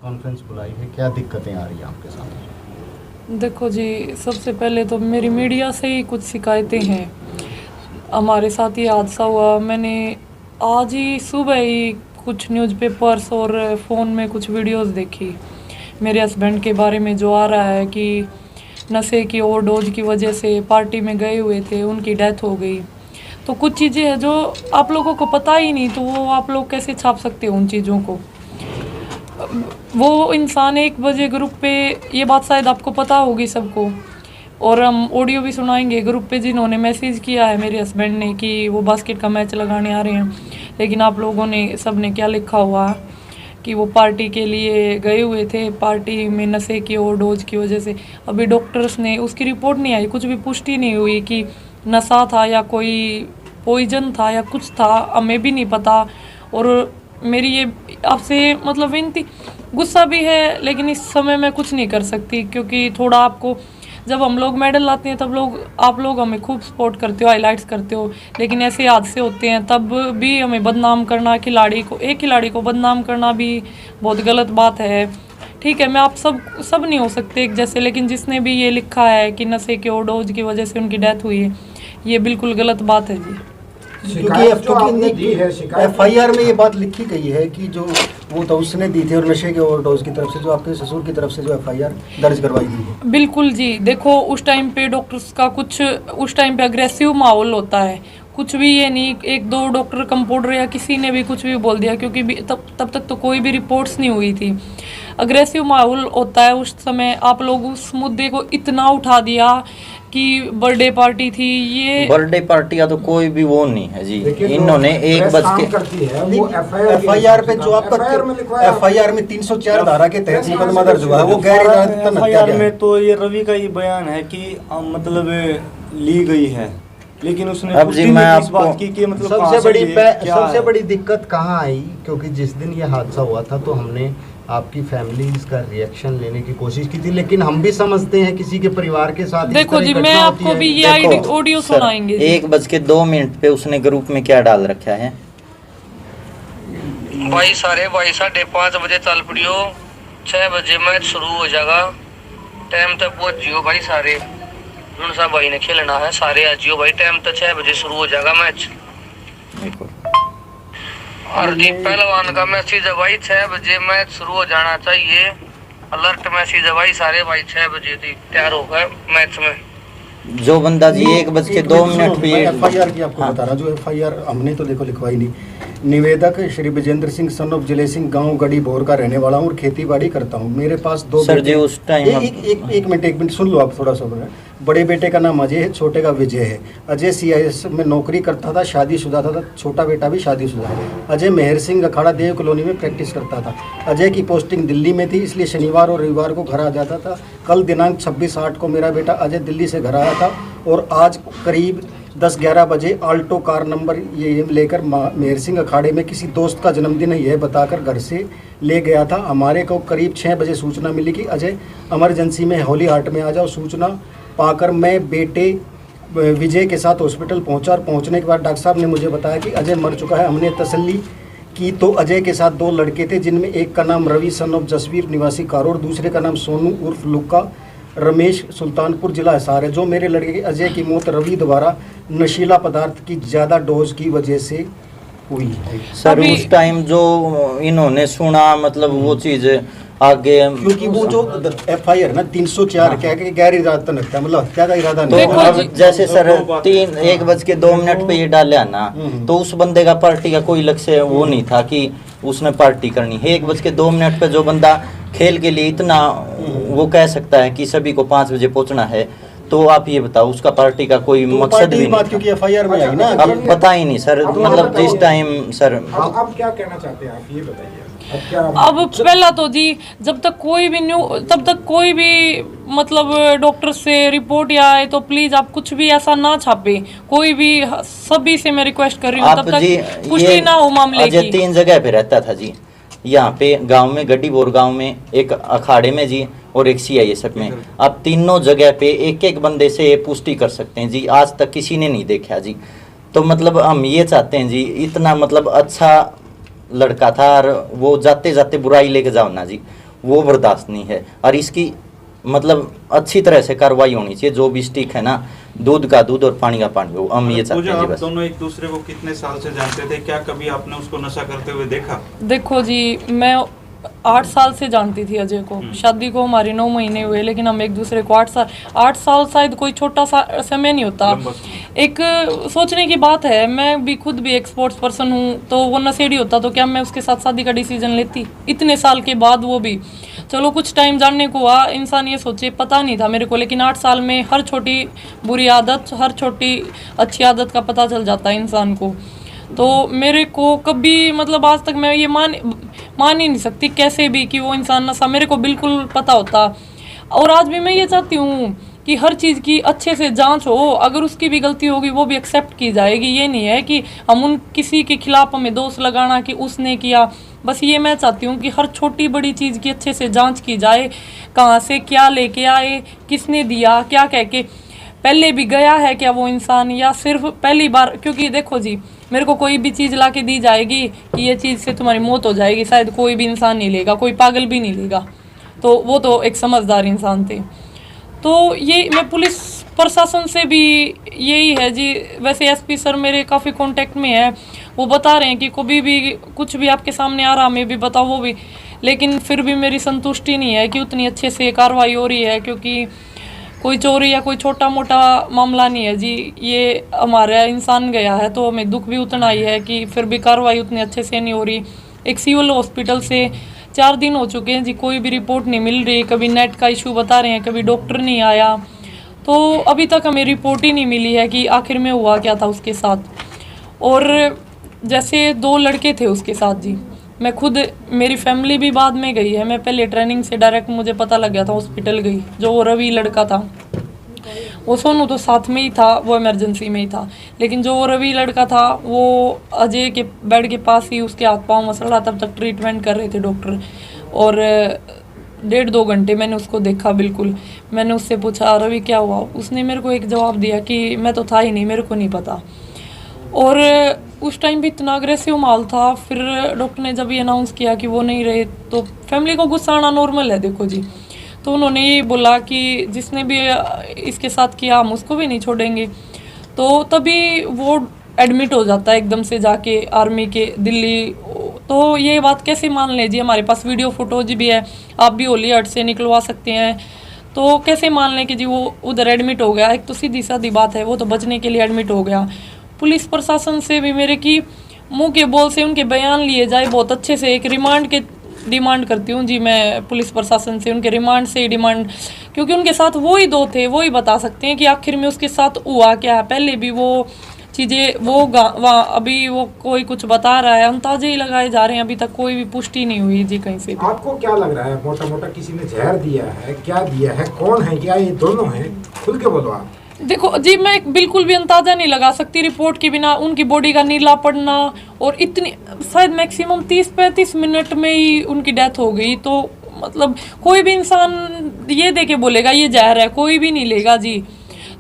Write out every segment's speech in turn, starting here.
Conference बुलाई है, क्या दिक्कतें आ रही हैं आपके साथ? देखो जी, सबसे पहले तो मेरी मीडिया से ही कुछ शिकायतें हैं। हमारे साथ ये हादसा हुआ, मैंने आज ही सुबह ही कुछ न्यूज़पेपर्स और फ़ोन में कुछ वीडियोस देखी मेरे हस्बैंड के बारे में, जो आ रहा है कि नशे की ओवरडोज की वजह से पार्टी में गए हुए थे, उनकी डेथ हो गई। तो कुछ चीज़ें हैं जो आप लोगों को पता ही नहीं, तो वो आप लोग कैसे छाप सकते हो उन चीज़ों को। वो इंसान 1 बजे ग्रुप पे, ये बात शायद आपको पता होगी सबको, और हम ऑडियो भी सुनाएंगे ग्रुप पे, जिन्होंने मैसेज किया है मेरे हस्बैंड ने कि वो बास्केट का मैच लगाने आ रहे हैं, लेकिन आप लोगों ने सब ने क्या लिखा हुआ कि वो पार्टी के लिए गए हुए थे, पार्टी में नशे की ओवरडोज की वजह से। अभी डॉक्टर्स ने, उसकी रिपोर्ट नहीं आई, कुछ भी पुष्टि नहीं हुई कि नशा था या कोई पॉइजन था या कुछ था, हमें भी नहीं पता। और मेरी ये आपसे मतलब विनती, गुस्सा भी है, लेकिन इस समय मैं कुछ नहीं कर सकती, क्योंकि थोड़ा आपको, जब हम लोग मेडल लाते हैं तब आप लोग हमें खूब सपोर्ट करते हो, हाईलाइट्स करते हो, लेकिन ऐसे हादसे होते हैं तब भी हमें बदनाम करना, खिलाड़ी को, एक खिलाड़ी को बदनाम करना भी बहुत गलत बात है। ठीक है, मैं आप सब नहीं हो सकते एक जैसे, लेकिन जिसने भी ये लिखा है कि नशे के ओवरडोज की वजह से उनकी डेथ हुई है, ये बिल्कुल गलत बात है जी। क्योंकि एफआईआर में ये बात लिखी गई है कि जो वो तो उसने दी थी, और नशे के ओवरडोज की तरफ से जो आपके ससुर की तरफ से जो एफआईआर दर्ज करवाई गई है। बिल्कुल जी, देखो उस टाइम पे डॉक्टर्स का कुछ, उस टाइम पे अग्रेसिव माहौल होता है, कुछ भी ये नहीं 1-2 डॉक्टर, कंपाउंडर या किसी ने भी कुछ भी बोल दिया, क्योंकि तब तक तो कोई भी रिपोर्ट्स नहीं हुई थी। अग्रेसिव माहौल होता है उस समय, आप लोग उस मुद्दे को इतना उठा दिया कि बर्थडे पार्टी थी, ये बर्थडे पार्टी का तो कोई भी वो नहीं है जी। इन्होंने 1 बज के एफआईआर पे जो आपका एफआईआर में 304 धारा के तहत मुकदमा दर्ज हुआ है, वो गैर इरादतन हत्या एफआईआर में तो ये रवि का ही बयान है कि मतलब ली गई है, लेकिन उसने अब जी मैं इस बात की कि मतलब सबसे बड़ी दिक्कत कहाँ आई? क्योंकि जिस दिन ये हादसा हुआ था तो हमने आपकी फैमिली का रिएक्शन लेने की कोशिश की थी, लेकिन हम भी समझते हैं किसी के परिवार के साथ देखो जी, मैं आपको भी ये ऑडियो सुनाएंगे। 1:02 पे उसने ग्रुप में क्या डाल रखा है? भाई सारे भाई 5:30 बजे चल पड़ियो, 6 बजे मैच शुरू हो जाएगा, टाइम तक पहुंच जियो भाई सारे। सा भाई ने खेलना है, सारे आ जियो भाई, टाइम तक 6 बजे शुरू हो जाएगा मैच। और जी पहलवान का मैसेज है भाई, 6 बजे मैच शुरू हो जाना चाहिए, अलर्ट मैसेज है भाई, सारे भाई 6 बजे तैयार हो गए मैच में। जो बंदा जी 1:02 पे एफआईआर की आपको बता रहा, जो एफआईआर हमने तो देखो लिखवाई नहीं। निवेदक श्री विजेंद्र सिंह सन ऑफ जले सिंह, गांव गड़ी भोर का रहने वाला हूँ और खेती बाड़ी करता हूँ। मेरे पास 2 सर जी उस टाइम एक मिनट सुन लो आप थोड़ा सा। बड़े बेटे का नाम अजय है, छोटे का विजय है। अजय सीआईएस में नौकरी करता था, शादीशुदा था, छोटा बेटा भी शादीशुदा है। अजय मेहर सिंह अखाड़ा देव कॉलोनी में प्रैक्टिस करता था। अजय की पोस्टिंग दिल्ली में थी, इसलिए शनिवार और रविवार को घर आ जाता था। कल दिनांक 26/8 को मेरा बेटा अजय दिल्ली से घर आया था और आज करीब 10-11 बजे आल्टो कार नंबर ये लेकर मेहर सिंह अखाड़े में किसी दोस्त का जन्मदिन है यह बताकर घर से ले गया था। हमारे को करीब 6 बजे सूचना मिली कि अजय इमरजेंसी में होली हार्ट में आ जाओ। सूचना पाकर मैं बेटे विजय के साथ हॉस्पिटल पहुंचा और पहुंचने के बाद डॉक्टर साहब ने मुझे बताया कि अजय मर चुका है। हमने तसल्ली की तो अजय के साथ 2 लड़के थे, जिनमें एक का नाम रवि सन ऑफ जसवीर निवासी कारोड़, दूसरे का नाम सोनू उर्फ लुक्का रमेश सुल्तानपुर जिला हिसार है। जो मेरे लड़के अजय की मौत रवि द्वारा नशीला पदार्थ की ज़्यादा डोज की वजह से हुई है। सर उस टाइम जो इन्होंने सुना, मतलब वो चीज़ आगे, क्योंकि वो जो एफआईआर ना 304 क्या है, गैर इरादतन हत्या, मतलब हत्या का इरादा नहीं। तो अब जैसे सर 1:02 पे ये डाला ना, तो उस बंदे का पार्टी का कोई लक्ष्य वो नहीं था कि उसने पार्टी करनी है। 1:02 पे जो बंदा खेल के लिए इतना वो कह सकता है कि सभी को 5 बजे पहुंचना है, तो आप ये बताओ उसका पार्टी का कोई तो मकसद भी नहीं। क्योंकि एफआईआर में आई ना, अब पता ही नहीं सर, मतलब जिस टाइम सर अब क्या कहना चाहते हैं आप, ये बताइए। अब पहला तो जी, जब तक कोई भी तब तक कोई भी मतलब डॉक्टर से रिपोर्ट या आए तो प्लीज आप कुछ भी ऐसा ना छापे, कोई भी, सभी से मैं रिक्वेस्ट कर रही हूँ, तब तक पुष्टि ना हो मामले की। 3 जगह पे रहता था जी, यहाँ पे गांव में गड्डीबोर गांव में, एक अखाड़े में जी, और एक सीआईएसएफ में। आप तीनों जगह पे एक बंदे से पुष्टि कर सकते हैं जी, आज तक किसी ने नहीं देखा जी। तो मतलब हम ये चाहते हैं जी, इतना मतलब अच्छा लड़का था और वो जाते जाते बुराई लेके जाओ ना जी, वो बर्दाश्त नहीं है। और इसकी मतलब अच्छी तरह से कार्रवाई होनी चाहिए। जो भी स्टिक है ना, दूध का दूध और पानी का पानी हो, हम ये चाहते हैं जी आप बस। दोनों एक दूसरे को कितने साल से जानते थे? क्या कभी आपने उसको नशा करते हुए देखा? देखो जी, मैं 8 साल से जानती थी अजय को। शादी को हमारे 9 महीने हुए, लेकिन हम एक दूसरे को 8 साल शायद कोई छोटा सा समय नहीं होता। लंबा समय। एक सोचने की बात है, मैं भी खुद भी एक स्पोर्ट्स पर्सन हूँ, तो वो नशेड़ी होता तो क्या मैं उसके साथ शादी का डिसीजन लेती इतने साल के बाद? वो भी चलो कुछ टाइम जानने को हुआ, इंसान ये सोचे, पता नहीं था मेरे को, लेकिन 8 साल में हर छोटी बुरी आदत, हर छोटी अच्छी आदत का पता चल जाता है इंसान को। तो मेरे को कभी मतलब आज तक मैं ये मान ही नहीं सकती कैसे भी कि वो इंसान नशा, मेरे को बिल्कुल पता होता। और आज भी मैं ये चाहती हूँ कि हर चीज़ की अच्छे से जांच हो, अगर उसकी भी गलती होगी वो भी एक्सेप्ट की जाएगी। ये नहीं है कि हम उन किसी के खिलाफ हमें दोष लगाना कि उसने किया। बस ये मैं चाहती हूँ कि हर छोटी बड़ी चीज़ की अच्छे से जांच की जाए, कहाँ से क्या लेके आए, किसने दिया, क्या कह के, पहले भी गया है क्या वो इंसान, या सिर्फ पहली बार। क्योंकि देखो जी, मेरे को कोई भी चीज़ ला के दी जाएगी कि ये चीज़ से तुम्हारी मौत हो जाएगी, शायद कोई भी इंसान नहीं लेगा, कोई पागल भी नहीं लेगा। तो वो तो एक समझदार इंसान थे। तो ये मैं पुलिस प्रशासन से भी यही है जी। वैसे एसपी सर मेरे काफ़ी कांटेक्ट में है, वो बता रहे हैं कि कभी भी कुछ भी आपके सामने आ रहा, मैं भी बताओ वो भी, लेकिन फिर भी मेरी संतुष्टि नहीं है कि उतनी अच्छे से कार्रवाई हो रही है। क्योंकि कोई चोरी या कोई छोटा मोटा मामला नहीं है जी, ये हमारा इंसान गया है, तो हमें दुख भी उतना ही है कि फिर भी कार्रवाई उतने अच्छे से नहीं हो रही। एक सिविल हॉस्पिटल से 4 दिन हो चुके हैं जी, कोई भी रिपोर्ट नहीं मिल रही। कभी नेट का इशू बता रहे हैं, कभी डॉक्टर नहीं आया, तो अभी तक हमें रिपोर्ट ही नहीं मिली है कि आखिर में हुआ क्या था उसके साथ। और जैसे 2 लड़के थे उसके साथ जी, मैं खुद, मेरी फैमिली भी बाद में गई है, मैं पहले ट्रेनिंग से डायरेक्ट मुझे पता लग गया था, हॉस्पिटल गई। जो वो रवि लड़का था, वो सोनू तो साथ में ही था, वो इमरजेंसी में ही था, लेकिन जो वो रवि लड़का था वो अजय के बेड के पास ही, उसके हाथ पाँव मसल रहा, तब तक ट्रीटमेंट कर रहे थे डॉक्टर। और 1.5-2 घंटे मैंने उसको देखा बिल्कुल। मैंने उससे पूछा रवि क्या हुआ, उसने मेरे को एक जवाब दिया कि मैं तो था ही नहीं, मेरे को नहीं पता। और उस टाइम भी इतना अग्रेसिव माहौल था। फिर डॉक्टर ने जब ये अनाउंस किया कि वो नहीं रहे, तो फैमिली को गुस्सा आना नॉर्मल है देखो जी। तो उन्होंने ये बोला कि जिसने भी इसके साथ किया हम उसको भी नहीं छोड़ेंगे। तो तभी वो एडमिट हो जाता है एकदम से जाके आर्मी के दिल्ली। तो ये बात कैसे मान लें जी, हमारे पास वीडियो फुटेज भी है, आप भी होली हट से निकलवा सकते हैं। तो कैसे मान लें कि जी वो उधर एडमिट हो गया। एक तो सीधी सादी बात है, वो तो बचने के लिए एडमिट हो गया। पुलिस प्रशासन से भी मेरे की मुंह के बोल से उनके बयान लिए जाए बहुत अच्छे से। एक रिमांड के डिमांड करती हूँ जी मैं पुलिस प्रशासन से, उनके रिमांड से ही डिमांड, क्योंकि उनके साथ वो ही 2 थे, वो ही बता सकते हैं कि आखिर में उसके साथ हुआ क्या है। पहले भी वो चीज़ें वो वहाँ, अभी वो कोई कुछ बता रहा है, अंदाजे ही लगाए जा रहे हैं, अभी तक कोई भी पुष्टि नहीं हुई जी कहीं से भी। आपको क्या लग रहा है, मोटा मोटा किसी ने जहर दिया है, क्या दिया है, कौन है, क्या ये दोनों हैं? खुल के बोलो आप। देखो जी, मैं बिल्कुल भी अंदाजा नहीं लगा सकती रिपोर्ट के बिना। उनकी बॉडी का नीला पड़ना, और इतनी शायद मैक्सिमम 30-35 मिनट में ही उनकी डेथ हो गई। तो मतलब कोई भी इंसान ये देके बोलेगा ये जहर है, कोई भी नहीं लेगा जी।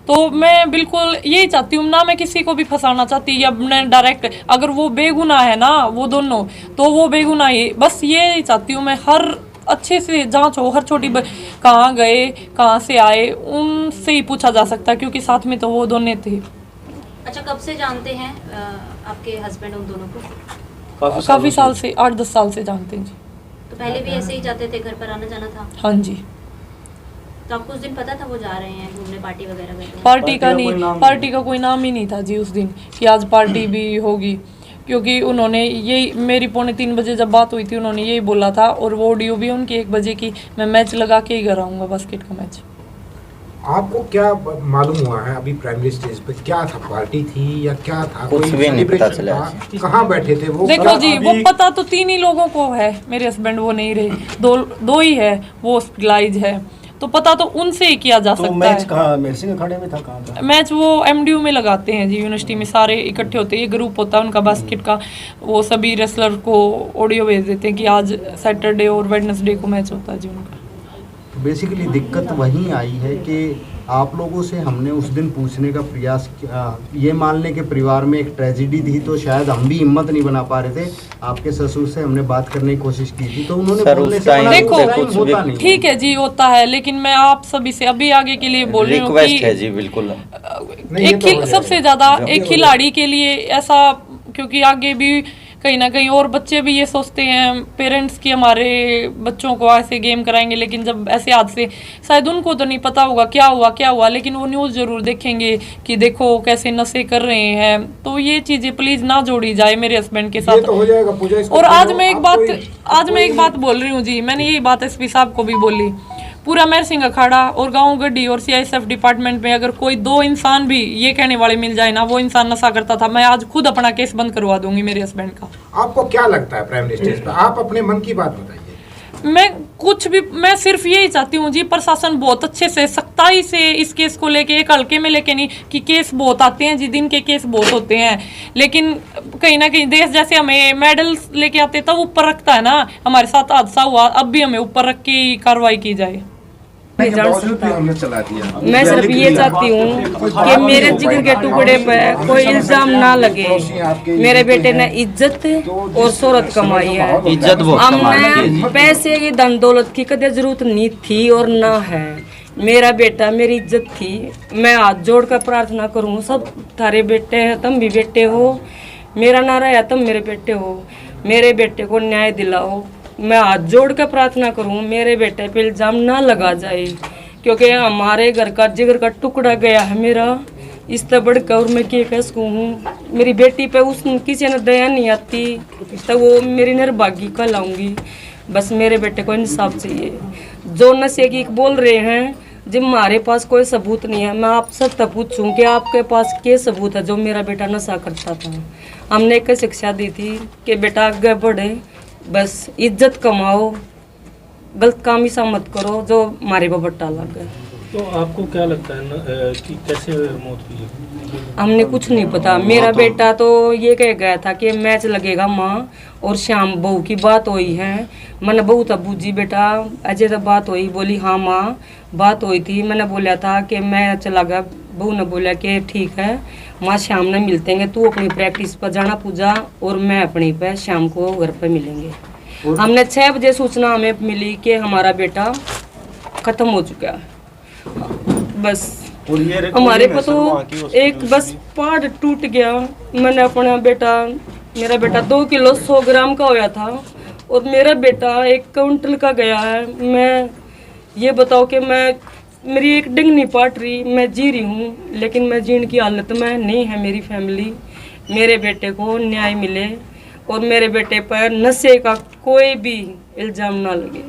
तो मैं बिल्कुल यही चाहती हूँ, ना मैं किसी को भी फंसाना चाहती या मैं डायरेक्ट, अगर वो बेगुनाह है ना वो दोनों, तो वो बेगुनाह ही। बस ये चाहती हूँ मैं, हर अच्छे से जांच हो, हर छोटी कहाँ गए, कहाँ से आए, उनसे ही पूछा जा सकता है, क्योंकि साथ में तो वो दोनों थे। अच्छा, कब से जानते हैं आपके हस्बैंड उन दोनों को? काफ़ी साल से, 8-10 साल से जानते हैं जी। तो पहले भी ऐसे ही जाते थे, घर पर आना जाना था? हाँ जी। तो आपको उस दिन पता था वो जा रहे हैं घूमने, पार्टी वगैरह करने? पार्टी का कोई नाम ही नहीं था जी उस दिन कि आज पार्टी भी होगी, क्योंकि उन्होंने यही, मेरी 2:45 बजे जब बात हुई थी, उन्होंने यही बोला था। और वो ऑडियो भी उनकी 1 बजे की, मैं मैच लगा के ही घर आऊँगा, बास्केट का मैच। आपको क्या मालूम हुआ है अभी प्राइमरी स्टेज पे, क्या था, पार्टी थी या क्या था? कुछ भी नहीं पता चला। कहाँ बैठे थे वो? देखो जी, वो पता तो 3 ही लोगों को है, मेरे हस्बैंड वो नहीं रहे, दो ही है, वो हॉस्पिटलाइज है, तो पता तो उनसे ही किया जा तो सकता मैच है। कहाँ, मेहसिंग अखाड़े में था, कहाँ था मैच? वो MDU में लगाते हैं जी, यूनिवर्सिटी में सारे इकट्ठे होते हैं, ये ग्रुप होता है उनका बास्केट का। वो सभी रेसलर को ऑडियो भेज देते हैं कि आज सैटरडे और वेडनेसडे को मैच होता है जी उनका। बेसिकली दिक्कत वहीं आई है कि आप लोगों से हमने उस दिन पूछने का प्रयास किया, ये मानने के परिवार में एक ट्रेजिडी थी तो शायद हम भी हिम्मत नहीं बना पा रहे थे। आपके ससुर से हमने बात करने की कोशिश की थी तो उन्होंने सर, बोलने उस से टाइम मना देखो, किया, टाइम होता नहीं। ठीक है जी, होता है, लेकिन मैं आप सभी से अभी आगे के लिए बोल रही हूँ रिक्वेस्ट है कि जी, बिल्कुल। सबसे ज्यादा एक खिलाड़ी के लिए ऐसा, क्योंकि आगे भी कहीं ना कहीं और बच्चे भी ये सोचते हैं पेरेंट्स की हमारे बच्चों को ऐसे गेम कराएंगे, लेकिन जब ऐसे हादसे, शायद उनको तो नहीं पता होगा क्या हुआ, लेकिन वो न्यूज़ जरूर देखेंगे कि देखो कैसे नशे कर रहे हैं। तो ये चीज़ें प्लीज़ ना जोड़ी जाए मेरे हस्बैंड के साथ। तो हो जाएगा पूजा। और आज मैं एक बात बोल रही हूँ जी, मैंने ये बात एसपी साहब को भी बोली, पूरा मेहर सिंह अखाड़ा और गांव गड्डी और सीआईएसएफ डिपार्टमेंट में अगर कोई 2 इंसान भी ये कहने वाले मिल जाए ना वो इंसान नशा करता था, मैं आज खुद अपना केस बंद करवा दूंगी मेरे हस्बैंड का। आपको क्या लगता है प्राइम मिनिस्टर पे? आप अपने मन की बात बताइए। मैं सिर्फ यही चाहती हूँ जी, प्रशासन बहुत अच्छे से सख्ताई से इस केस को लेके, एक हल्के में लेके नहीं कि केस बहुत आते हैं जी, दिन के केस बहुत होते हैं, लेकिन कहीं ना कहीं देश जैसे हमें मेडल्स लेके आते तब ऊपर रखता है ना। हमारे साथ हादसा हुआ, अब भी हमें ऊपर रख के कार्रवाई की जाए। मैं चला दिया। मैं सिर्फ ये चाहती हूँ कि मेरे जिगर के टुकड़े पे कोई इल्जाम ना लगे। मेरे बेटे ने इज्जत और शोहरत कमाई है, इज्जत बहुत कमाई है जी। हमने पैसे की धन दौलत की कदर जरूरत नहीं थी और ना है। मेरा बेटा मेरी इज्जत थी। मैं हाथ जोड़ कर प्रार्थना करूँ, सब थारे बेटे हैं, तुम भी बेटे हो, मेरा नारा है तुम मेरे बेटे हो, मेरे बेटे को न्याय दिलाओ। मैं हाथ जोड़ कर प्रार्थना करूं मेरे बेटे पे इल्ज़ाम ना लगा जाए, क्योंकि हमारे घर का जिगर का टुकड़ा गया है मेरा। इस तरह बढ़कर और मैं क्या कह सकूँ हूँ। मेरी बेटी पे उस किसी ने दया नहीं आती तो वो मेरी निर्भागी कहलाऊंगी। बस मेरे बेटे को इंसाफ चाहिए। जो नशे की बोल रहे हैं, जब हमारे पास कोई सबूत नहीं है, मैं आप सब तक पूछूं कि आपके पास क्या सबूत है जो मेरा बेटा नशा करता था। हमने एक शिक्षा दी थी कि बेटा आगे बढ़े, बस इज्जत कमाओ, गलत काम ही मत करो जो हमारे पर बट्टा लग गया। तो आपको क्या लगता है कि कैसे मौत हुई है? हमने कुछ नहीं पता। मेरा बेटा तो ये कह गया था कि मैच लगेगा माँ और शाम बहू की बात हुई है। मैंने बहू तब बूझी बेटा अजय तब बात हुई, बोली हाँ माँ बात हुई थी। मैंने बोला था कि मैं चला गया, बहू ने बोला कि ठीक है माँ शाम में मिलते हैं, तू अपनी प्रैक्टिस पर जाना पूजा और मैं अपनी पे शाम को घर पर मिलेंगे। हमने 6 बजे सूचना हमें मिली कि हमारा बेटा खत्म हो चुका है। बस हमारे को तो एक बस पहाड़ टूट गया। मैंने अपना बेटा, मेरा बेटा 2 किलो 100 ग्राम का होया था और मेरा बेटा 1 क्विंटल का गया है। मैं ये बताओ कि मेरी एक डिंग नहीं पाट रही, मैं जी रही हूँ लेकिन मैं जीने की हालत में नहीं है मेरी फैमिली। मेरे बेटे को न्याय मिले और मेरे बेटे पर नशे का कोई भी इल्ज़ाम ना लगे।